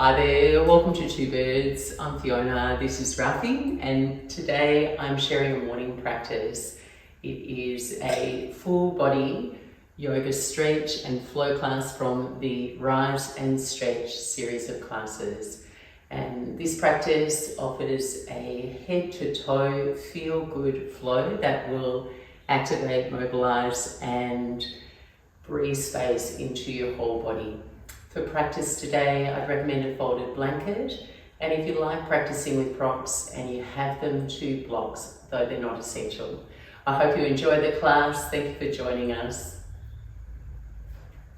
Hi there, welcome to Two Birds. I'm Fiona, this is Rafi, and today I'm sharing a morning practice. It is a full body yoga stretch and flow class from the Rise and Stretch series of classes. And this practice offers a head to toe feel good flow that will activate, mobilise and breathe space into your whole body. For practice today, I'd recommend a folded blanket, and if you like practicing with props and you have them, 2 blocks, though they're not essential. I hope you enjoy the class. Thank you for joining us.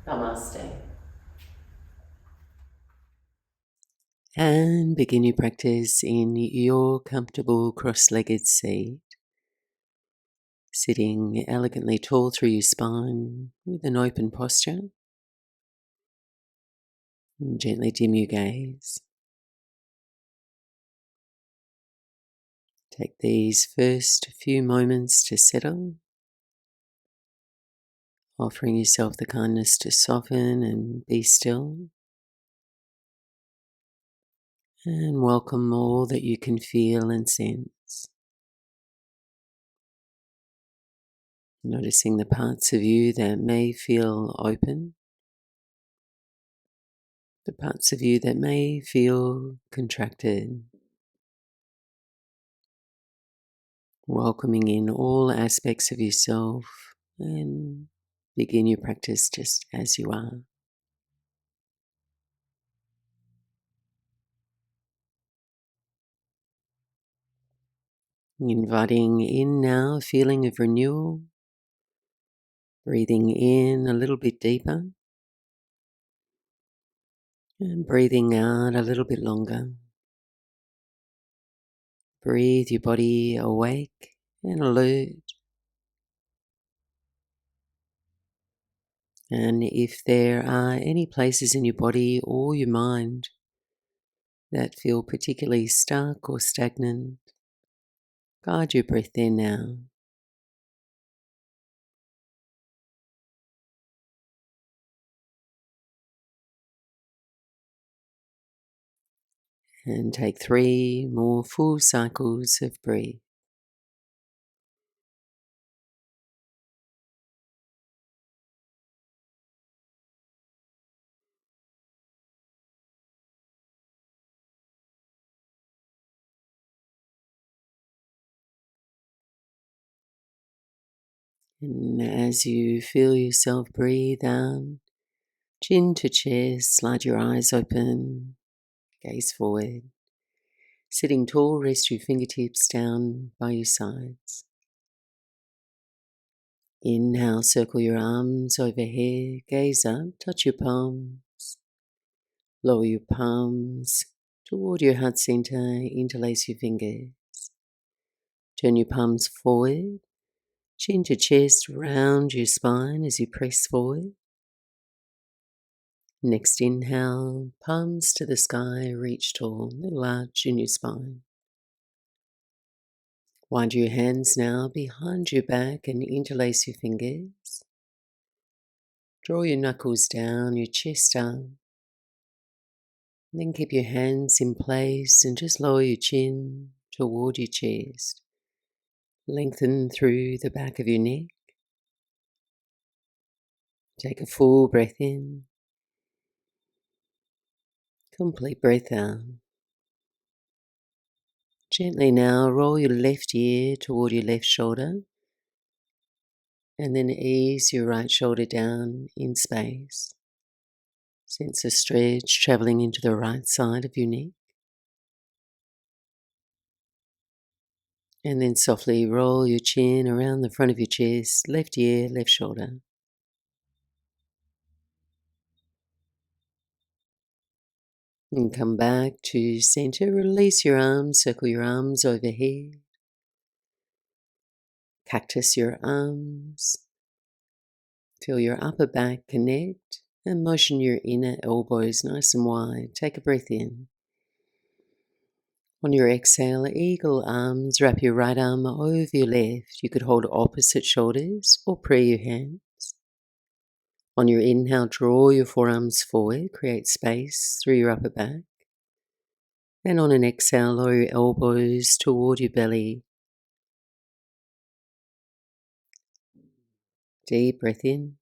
Namaste. And begin your practice in your comfortable cross-legged seat, sitting elegantly tall through your spine with an open posture. And gently dim your gaze. Take these first few moments to settle, offering yourself the kindness to soften and be still. And welcome all that you can feel and sense. Noticing the parts of you that may feel open, the parts of you that may feel contracted. Welcoming in all aspects of yourself and begin your practice just as you are. Inviting in now a feeling of renewal, breathing in a little bit deeper and breathing out a little bit longer. Breathe your body awake and alert. And if there are any places in your body or your mind that feel particularly stuck or stagnant, guide your breath there now. And take 3 more full cycles of breath. And as you feel yourself breathe out, chin to chest, slide your eyes open, gaze forward. Sitting tall, rest your fingertips down by your sides. Inhale, circle your arms overhead, gaze up, touch your palms. Lower your palms toward your heart center, interlace your fingers. Turn your palms forward, chin to chest, round your spine as you press forward. Next inhale, palms to the sky, reach tall, little arch in your spine. Wind your hands now behind your back and interlace your fingers. Draw your knuckles down, your chest up. Then keep your hands in place and just lower your chin toward your chest. Lengthen through the back of your neck. Take a full breath in. Complete breath out. Gently now roll your left ear toward your left shoulder and then ease your right shoulder down in space. Sense a stretch traveling into the right side of your neck. And then softly roll your chin around the front of your chest, left ear, left shoulder. And come back to center. Release your arms, circle your arms overhead. Cactus your arms. Feel your upper back connect and motion your inner elbows nice and wide. Take a breath in. On your exhale, eagle arms, wrap your right arm over your left. You could hold opposite shoulders or pray your hands. On your inhale, draw your forearms forward, create space through your upper back. And on an exhale, lower your elbows toward your belly. Deep breath in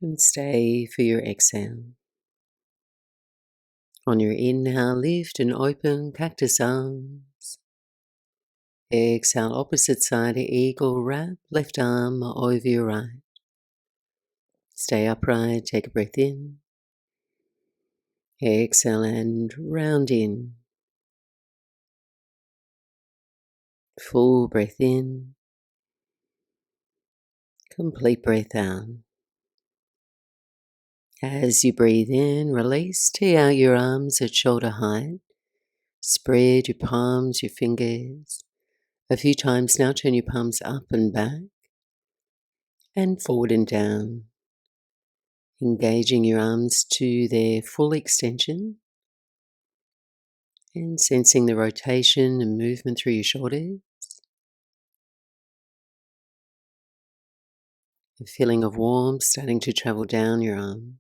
and stay for your exhale. On your inhale, lift and open cactus arms. Exhale, opposite side, eagle wrap, left arm over your right. Stay upright, take a breath in. Exhale and round in. Full breath in. Complete breath out. As you breathe in, release, tee out your arms at shoulder height. Spread your palms, your fingers. A few times now, turn your palms up and back and forward and down. Engaging your arms to their full extension and sensing the rotation and movement through your shoulders. A feeling of warmth starting to travel down your arm.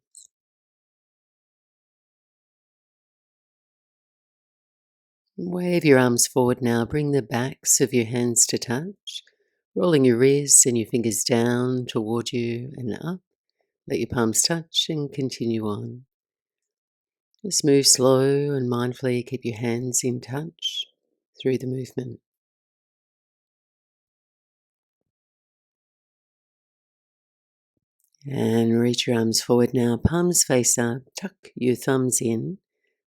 Wave your arms forward now. Bring the backs of your hands to touch, rolling your wrists and your fingers down toward you and up. Let your palms touch and continue on. Just move slow and mindfully. Keep your hands in touch through the movement. And reach your arms forward now. Palms face up. Tuck your thumbs in.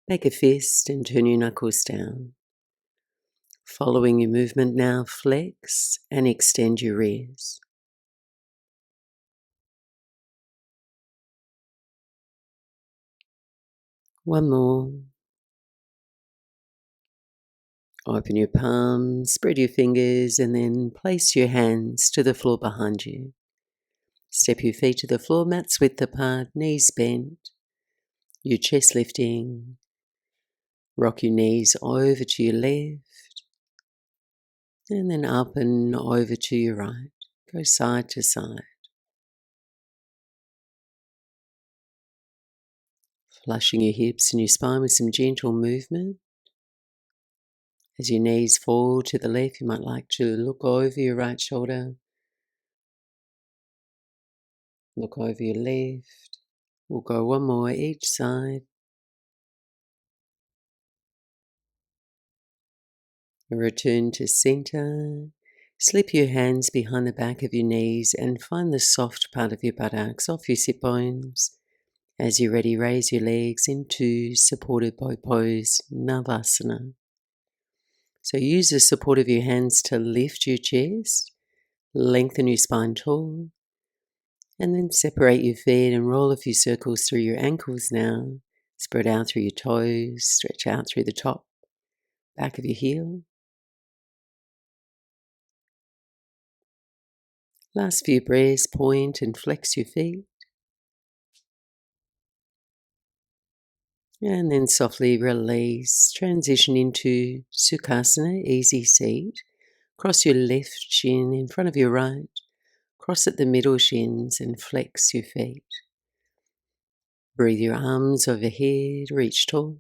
Make a fist and turn your knuckles down. Following your movement now, flex and extend your wrists. One more. Open your palms, spread your fingers, and then place your hands to the floor behind you. Step your feet to the floor, mats width apart, knees bent, your chest lifting. Rock your knees over to your left, and then up and over to your right. Go side to side. Flushing your hips and your spine with some gentle movement. As your knees fall to the left, you might like to look over your right shoulder. Look over your left. We'll go one more each side. Return to center. Slip your hands behind the back of your knees and find the soft part of your buttocks off your sit bones. As you're ready, raise your legs into supported bow pose, Navasana. So use the support of your hands to lift your chest, lengthen your spine tall, and then separate your feet and roll a few circles through your ankles now. Spread out through your toes, stretch out through the top, back of your heel. Last few breaths, point and flex your feet. And then softly release, transition into Sukhasana, easy seat. Cross your left shin in front of your right. Cross at the middle shins and flex your feet. Breathe your arms overhead, reach tall.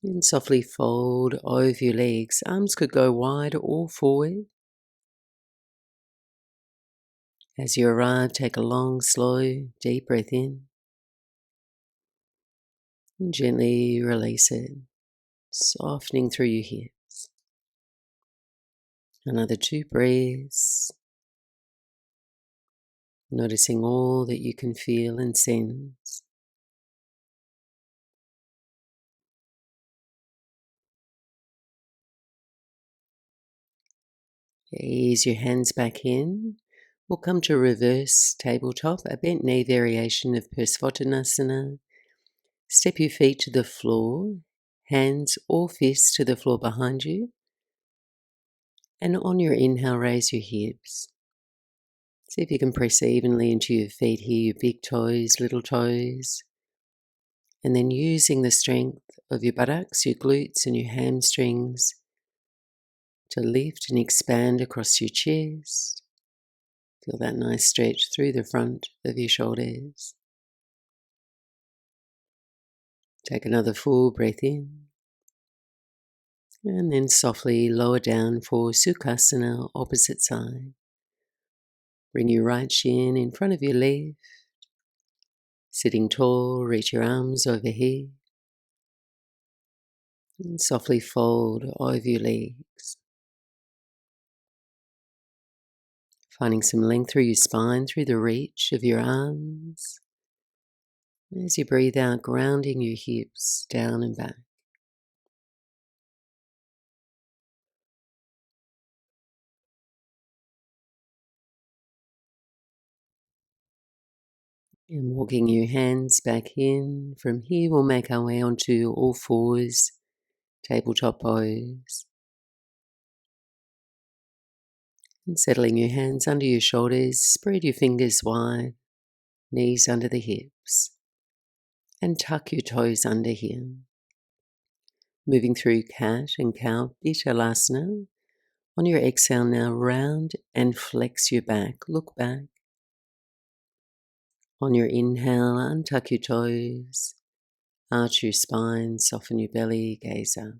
And softly fold over your legs. Arms could go wide or forward. As you arrive, take a long, slow, deep breath in. And gently release it, softening through your hips. Another 2 breaths. Noticing all that you can feel and sense. Ease your hands back in. We'll come to reverse tabletop, a bent knee variation of Parsvottanasana. Step your feet to the floor, hands or fists to the floor behind you. And on your inhale, raise your hips. See if you can press evenly into your feet here, your big toes, little toes. And then using the strength of your buttocks, your glutes and your hamstrings to lift and expand across your chest. Feel that nice stretch through the front of your shoulders. Take another full breath in. And then softly lower down for Sukhasana, opposite side. Bring your right shin in front of your left. Sitting tall, reach your arms overhead. And softly fold over your legs. Finding some length through your spine, through the reach of your arms. As you breathe out, grounding your hips down and back. And walking your hands back in. From here, we'll make our way onto all fours, tabletop pose. And settling your hands under your shoulders, spread your fingers wide, knees under the hips. And tuck your toes under here. Moving through cat and cow, Bithalasana. On your exhale now, round and flex your back. Look back. On your inhale, untuck your toes. Arch your spine, soften your belly, gaze up.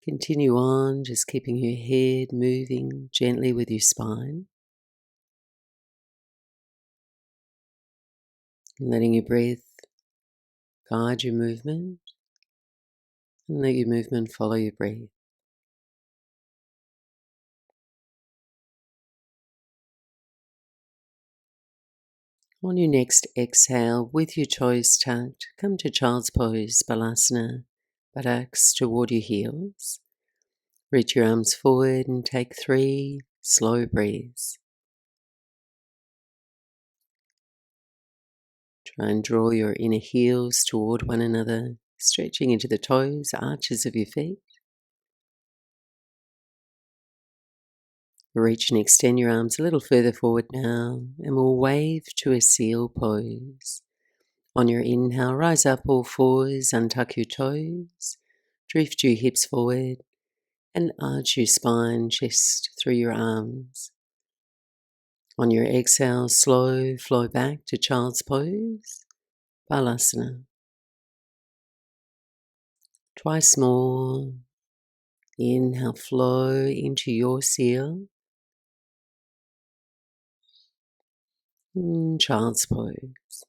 Continue on, just keeping your head moving gently with your spine. Letting your breath guide your movement. And let your movement follow your breath. On your next exhale, with your toes tucked, come to child's pose, Balasana, buttocks toward your heels. Reach your arms forward and take 3 slow breaths. Try and draw your inner heels toward one another, stretching into the toes, arches of your feet. Reach and extend your arms a little further forward now, and we'll wave to a seal pose. On your inhale, rise up all fours, untuck your toes, drift your hips forward, and arch your spine, chest through your arms. On your exhale, slow flow back to child's pose, Balasana. Twice more. Inhale, flow into your seal. Child's pose.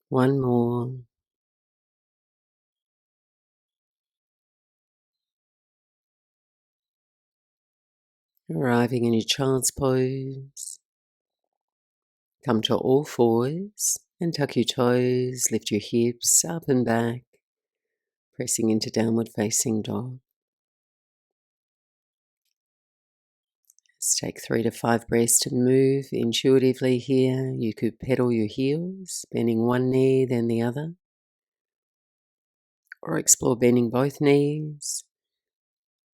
One more. Arriving in your child's pose. Come to all fours and tuck your toes, lift your hips up and back, pressing into downward facing dog. Let's take 3 to 5 breaths to move intuitively here. You could pedal your heels, bending one knee then the other, or explore bending both knees,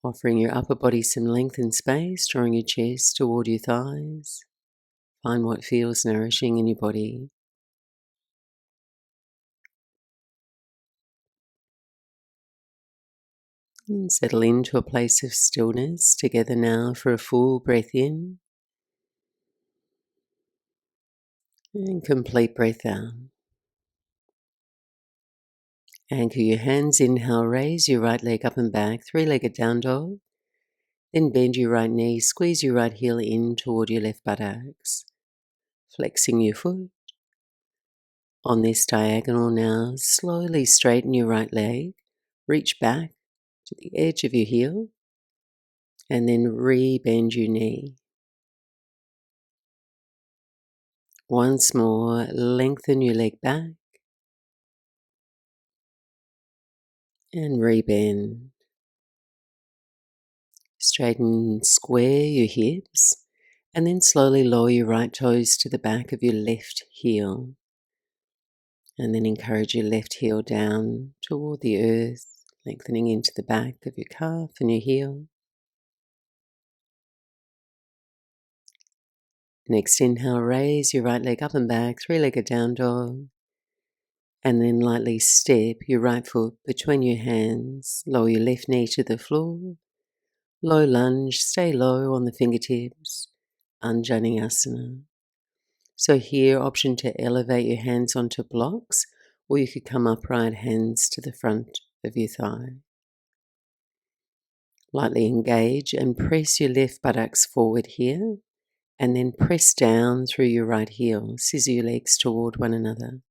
offering your upper body some length and space, drawing your chest toward your thighs. Find what feels nourishing in your body. And settle into a place of stillness together now for a full breath in and complete breath out. Anchor your hands, inhale, raise your right leg up and back, 3-legged down dog. Then bend your right knee, squeeze your right heel in toward your left buttocks, flexing your foot. On this diagonal now, slowly straighten your right leg, reach back to the edge of your heel, and then re-bend your knee. Once more, lengthen your leg back and re-bend. Straighten, square your hips, and then slowly lower your right toes to the back of your left heel. And then encourage your left heel down toward the earth, lengthening into the back of your calf and your heel. Next inhale, raise your right leg up and back, 3-legged down dog. And then lightly step your right foot between your hands, lower your left knee to the floor. Low lunge, stay low on the fingertips, Anjaneyasana. So here, option to elevate your hands onto blocks, or you could come upright, hands to the front of your thigh. Lightly engage and press your left buttocks forward here, and then press down through your right heel. Scissor your legs toward one another.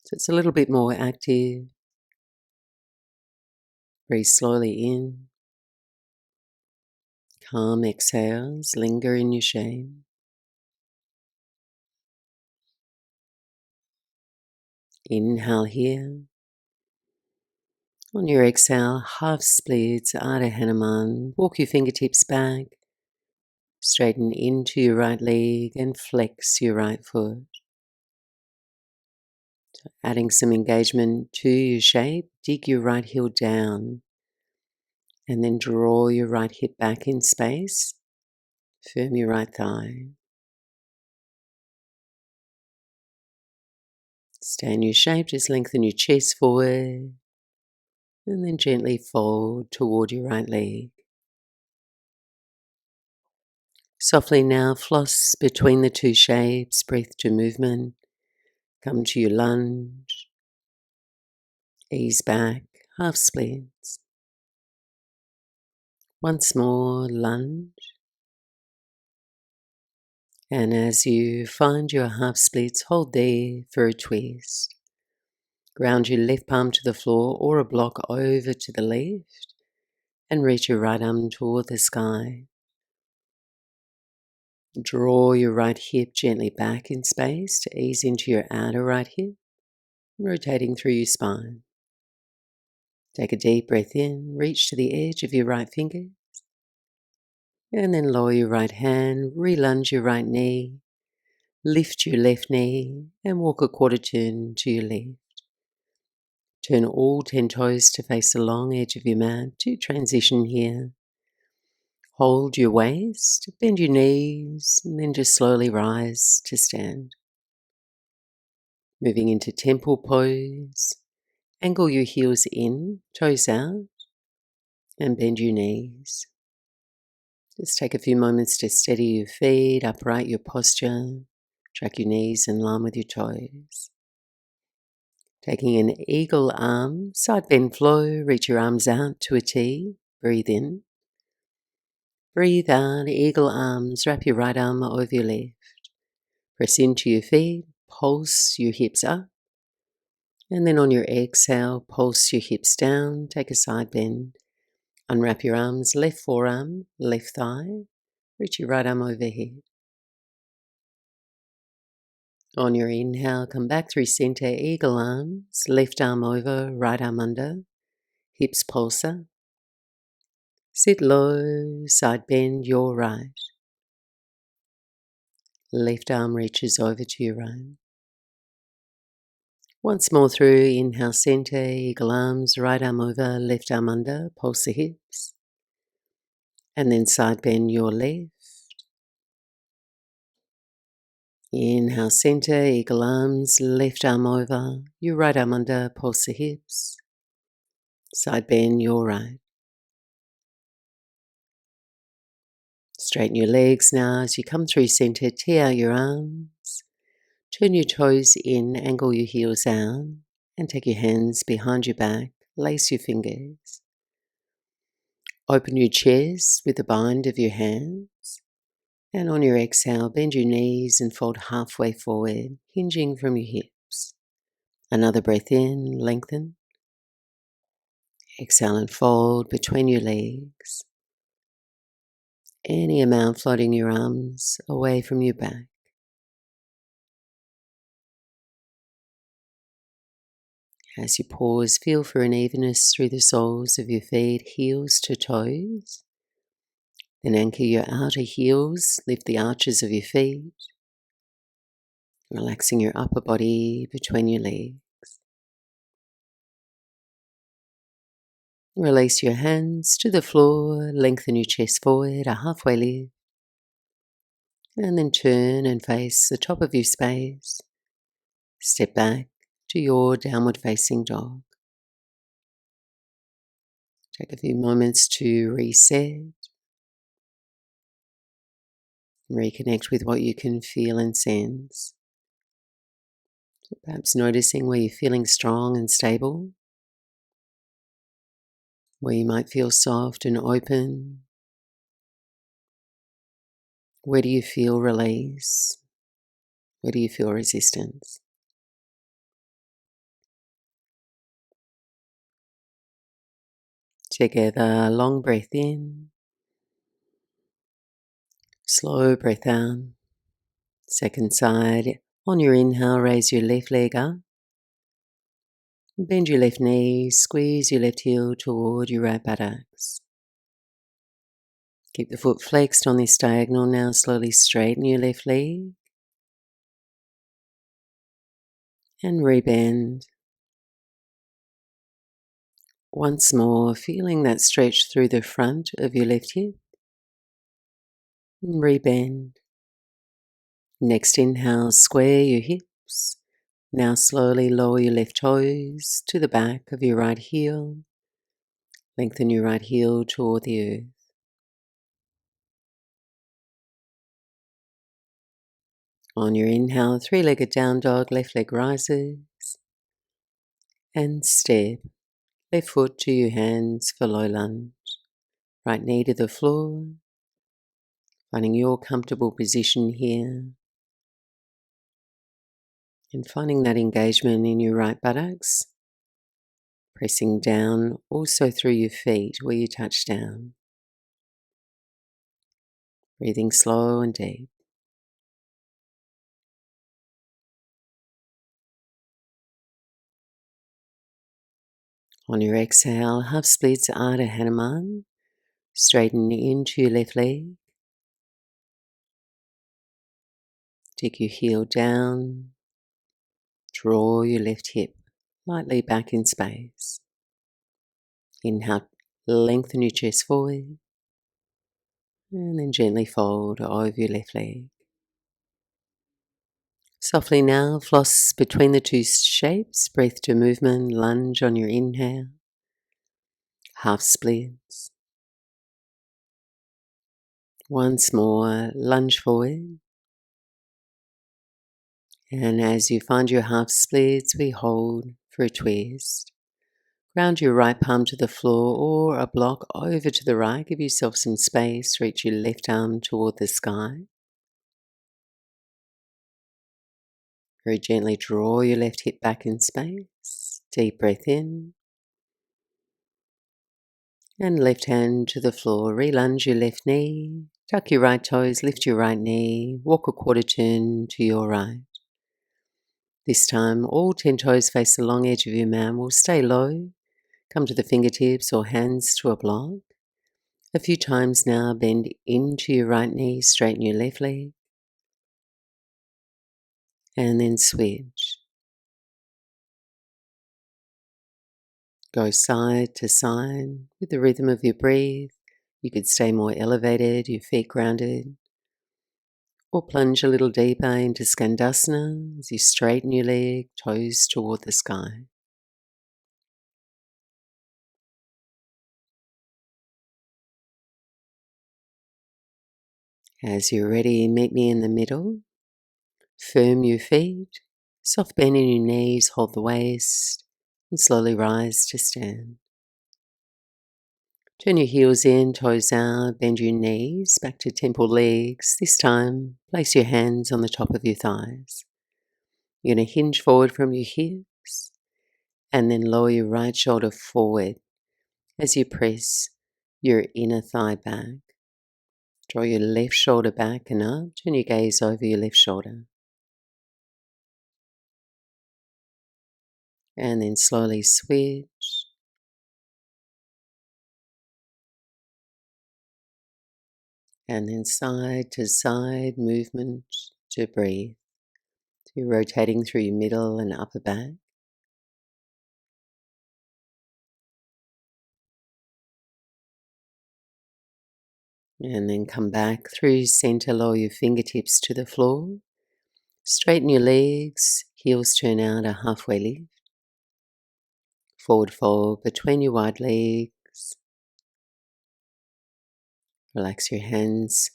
So it's a little bit more active. Breathe slowly in. Calm exhales, linger in your shape. Inhale here. On your exhale, half splits, Ardha Hanuman. Walk your fingertips back. Straighten into your right leg and flex your right foot. So adding some engagement to your shape, dig your right heel down and then draw your right hip back in space. Firm your right thigh. Stay in your shape, just lengthen your chest forward and then gently fold toward your right leg. Softly now floss between the two shapes, breath to movement. Come to your lunge. Ease back, half splits. Once more, lunge. And as you find your half splits, hold there for a twist. Ground your left palm to the floor or a block over to the left and reach your right arm toward the sky. Draw your right hip gently back in space to ease into your outer right hip, rotating through your spine. Take a deep breath in, reach to the edge of your right finger, and then lower your right hand, re-lunge your right knee, lift your left knee, and walk a quarter turn to your left. Turn all 10 toes to face the long edge of your mat to transition here. Hold your waist, bend your knees, and then just slowly rise to stand. Moving into temple pose, angle your heels in, toes out, and bend your knees. Just take a few moments to steady your feet, upright your posture, track your knees in line with your toes. Taking an eagle arm, side bend flow, reach your arms out to a T, breathe in. Breathe out, eagle arms, wrap your right arm over your left. Press into your feet, pulse your hips up. And then on your exhale, pulse your hips down, take a side bend. Unwrap your arms, left forearm, left thigh. Reach your right arm overhead. On your inhale, come back through center, eagle arms, left arm over, right arm under, hips pulse up. Sit low, side bend your right. Left arm reaches over to your right. Once more through, inhale center, eagle arms, right arm over, left arm under, pulse the hips. And then side bend your left. Inhale center, eagle arms, left arm over, your right arm under, pulse the hips. Side bend your right. Straighten your legs now as you come through center, tear out your arms. Turn your toes in, angle your heels out, and take your hands behind your back, lace your fingers. Open your chest with the bind of your hands, and on your exhale, bend your knees and fold halfway forward, hinging from your hips. Another breath in, lengthen. Exhale and fold between your legs. Any amount floating your arms away from your back. As you pause, feel for an evenness through the soles of your feet, heels to toes. Then anchor your outer heels, lift the arches of your feet, relaxing your upper body between your legs. Release your hands to the floor, lengthen your chest forward, a halfway lift, and then turn and face the top of your space. Step back to your downward facing dog. Take a few moments to reset. Reconnect with what you can feel and sense. So perhaps noticing where you're feeling strong and stable, where you might feel soft and open. Where do you feel release? Where do you feel resistance? Together, long breath in, slow breath out. Second side, on your inhale, raise your left leg up. Bend your left knee, squeeze your left heel toward your right buttocks. Keep the foot flexed on this diagonal. Now slowly straighten your left leg and rebend. Once more, feeling that stretch through the front of your left hip. And rebend. Next inhale, square your hips. Now slowly lower your left toes to the back of your right heel. Lengthen your right heel toward the earth. On your inhale, three-legged down dog, left leg rises. And step. Left foot to your hands for low lunge. Right knee to the floor. Finding your comfortable position here. And finding that engagement in your right buttocks. Pressing down also through your feet where you touch down. Breathing slow and deep. On your exhale, half splits Ardha Hanuman. Straighten into your left leg. Dig your heel down. Draw your left hip lightly back in space. Inhale, lengthen your chest forward. And then gently fold over your left leg. Softly now, floss between the two shapes. Breath to movement, lunge on your inhale. Half splits. Once more, lunge forward. And as you find your half splits, we hold for a twist. Ground your right palm to the floor or a block over to the right. Give yourself some space. Reach your left arm toward the sky. Very gently draw your left hip back in space. Deep breath in. And left hand to the floor. Relunge your left knee. Tuck your right toes. Lift your right knee. Walk a quarter turn to your right. This time, all 10 toes face the long edge of your mat. Will stay low. Come to the fingertips or hands to a block. A few times now, bend into your right knee, straighten your left leg. And then switch. Go side to side with the rhythm of your breath. You could stay more elevated, your feet grounded. Or plunge a little deeper into Skandasana as you straighten your leg, toes toward the sky. As you're ready, meet me in the middle. Firm your feet, soft bend in your knees, hold the waist, and slowly rise to stand. Turn your heels in, toes out, bend your knees back to temple legs. This time, place your hands on the top of your thighs. You're going to hinge forward from your hips and then lower your right shoulder forward as you press your inner thigh back. Draw your left shoulder back and up. Turn your gaze over your left shoulder. And then slowly switch. And then side to side movement to breathe. So you're rotating through your middle and upper back. And then come back through center, lower your fingertips to the floor. Straighten your legs, heels turn out a halfway lift. Forward fold between your wide legs. Relax your hands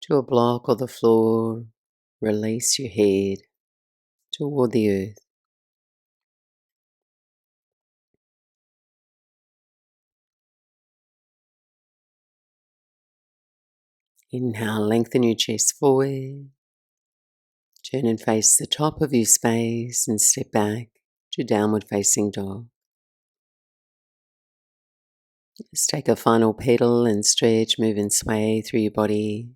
to a block or the floor. Release your head toward the earth. Inhale, lengthen your chest forward. Turn and face the top of your space and step back to downward facing dog. Let's take a final pedal and stretch, move and sway through your body.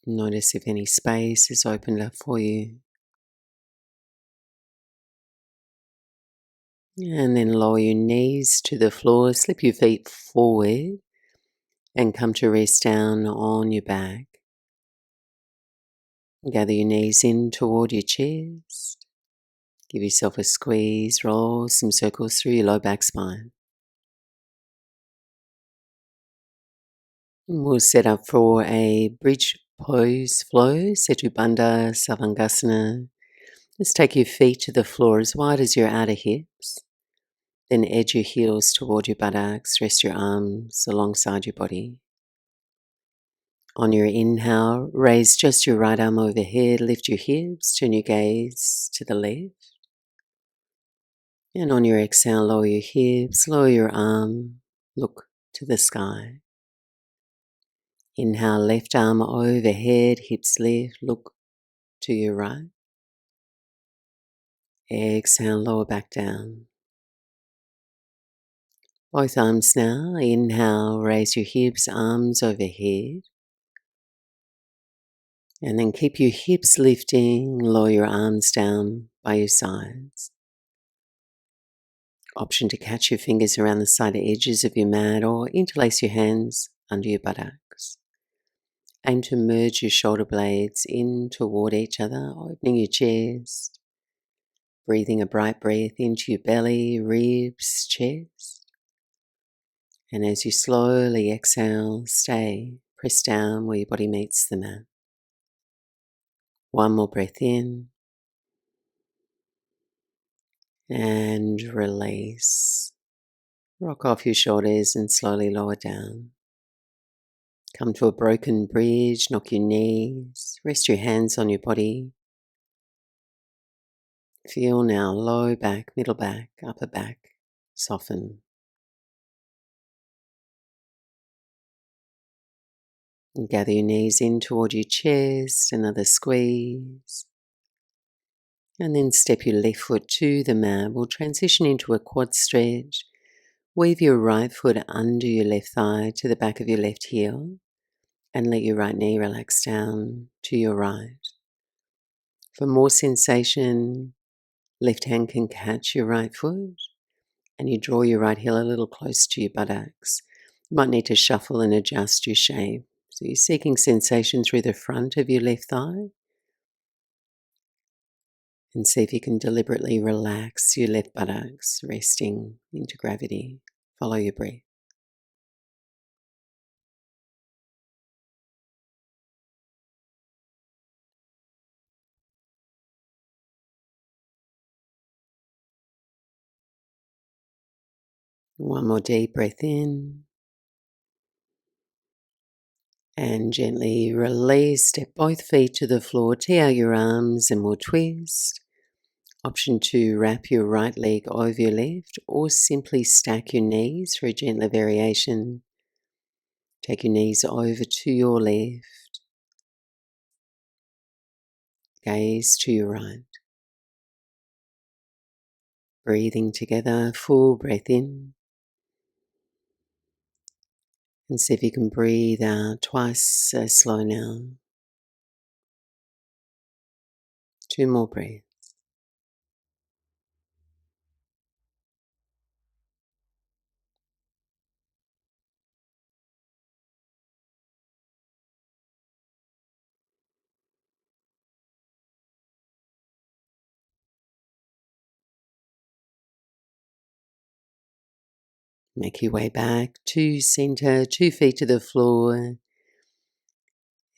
Notice if any space is opened up for you. And then lower your knees to the floor, slip your feet forward and come to rest down on your back. Gather your knees in toward your chest. Give yourself a squeeze, roll some circles through your low back spine. We'll set up for a bridge pose flow, Setu Bandha Savangasana. Let's take your feet to the floor as wide as your outer hips. Then edge your heels toward your buttocks, rest your arms alongside your body. On your inhale, raise just your right arm overhead, lift your hips, turn your gaze to the left. And on your exhale, lower your hips, lower your arm, look to the sky. Inhale, left arm overhead, hips lift, look to your right. Exhale, lower back down. Both arms now. Inhale, raise your hips, arms overhead. And then keep your hips lifting, lower your arms down by your sides. Option to catch your fingers around the side edges of your mat or interlace your hands under your buttocks. Aim to merge your shoulder blades in toward each other, opening your chest. Breathing a bright breath into your belly, ribs, chest. And as you slowly exhale, stay, press down where your body meets the mat. One more breath in. And release. Rock off your shoulders and slowly lower down. Come to a broken bridge, knock your knees, rest your hands on your body. Feel now low back, middle back, upper back, soften. And gather your knees in toward your chest, another squeeze. And then step your left foot to the mat. We'll transition into a quad stretch. Weave your right foot under your left thigh to the back of your left heel. And let your right knee relax down to your right. For more sensation, left hand can catch your right foot and you draw your right heel a little close to your buttocks. You might need to shuffle and adjust your shape. So you're seeking sensation through the front of your left thigh. And see if you can deliberately relax your left buttocks, resting into gravity. Follow your breath. One more deep breath in. And gently release. Step both feet to the floor. Tee out your arms and we'll twist. Option to wrap your right leg over your left or simply stack your knees for a gentler variation. Take your knees over to your left. Gaze to your right. Breathing together, full breath in. And see if you can breathe out twice as slow now. Two more breaths. Make your way back to center, 2 feet to the floor.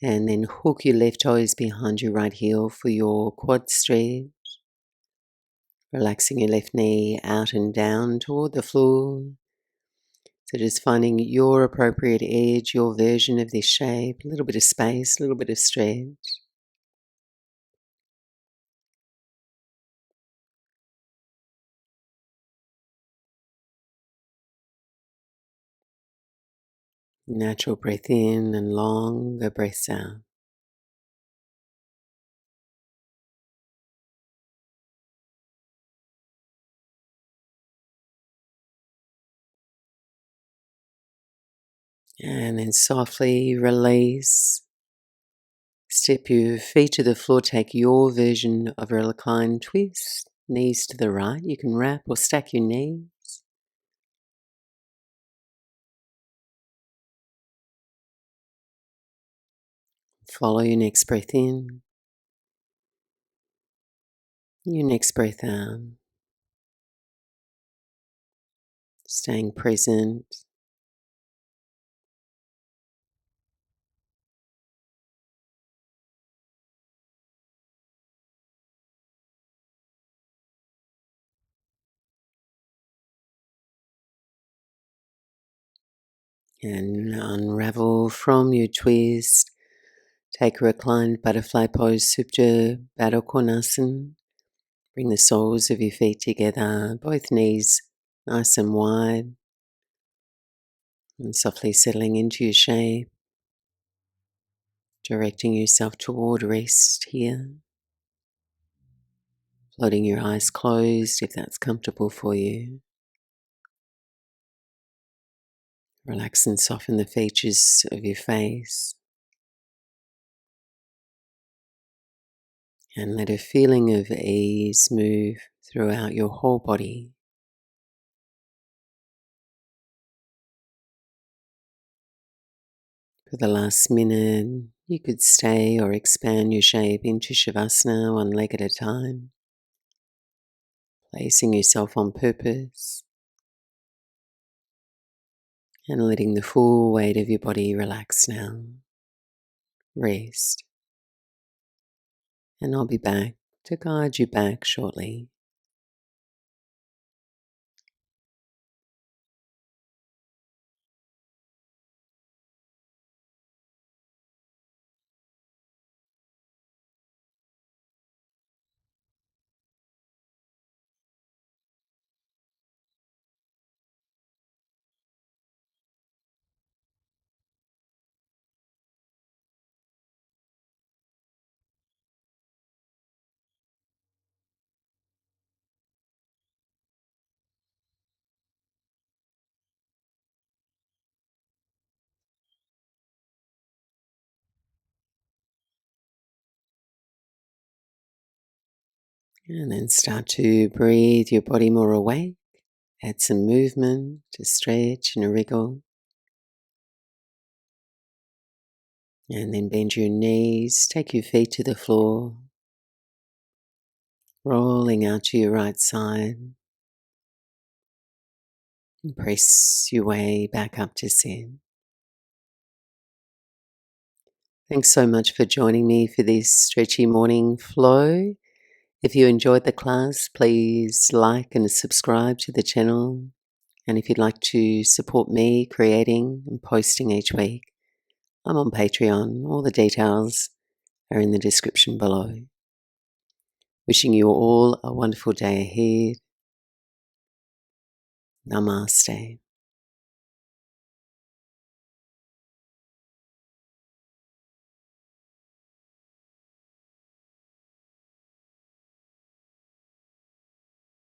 And then hook your left toes behind your right heel for your quad stretch. Relaxing your left knee out and down toward the floor. So just finding your appropriate edge, your version of this shape, a little bit of space, a little bit of stretch. Natural breath in and longer breaths out. And then softly release. Step your feet to the floor. Take your version of a reclined twist. Knees to the right. You can wrap or stack your knees. Follow your next breath in. Your next breath out. Staying present. And unravel from your twist. Take a reclined butterfly pose, Supta Baddha Konasana. Bring the soles of your feet together, both knees nice and wide, and softly settling into your shape, directing yourself toward rest here. Floating your eyes closed if that's comfortable for you. Relax and soften the features of your face. And let a feeling of ease move throughout your whole body. For the last minute, you could stay or expand your shape into Shavasana, one leg at a time, placing yourself on purpose and letting the full weight of your body relax now. Rest. And I'll be back to guide you back shortly. And then start to breathe your body more awake. Add some movement to stretch and a wriggle. And then bend your knees, take your feet to the floor, rolling out to your right side. And press your way back up to sit. Thanks so much for joining me for this stretchy morning flow. If you enjoyed the class, please like and subscribe to the channel. And if you'd like to support me creating and posting each week, I'm on Patreon. All the details are in the description below. Wishing you all a wonderful day ahead. Namaste.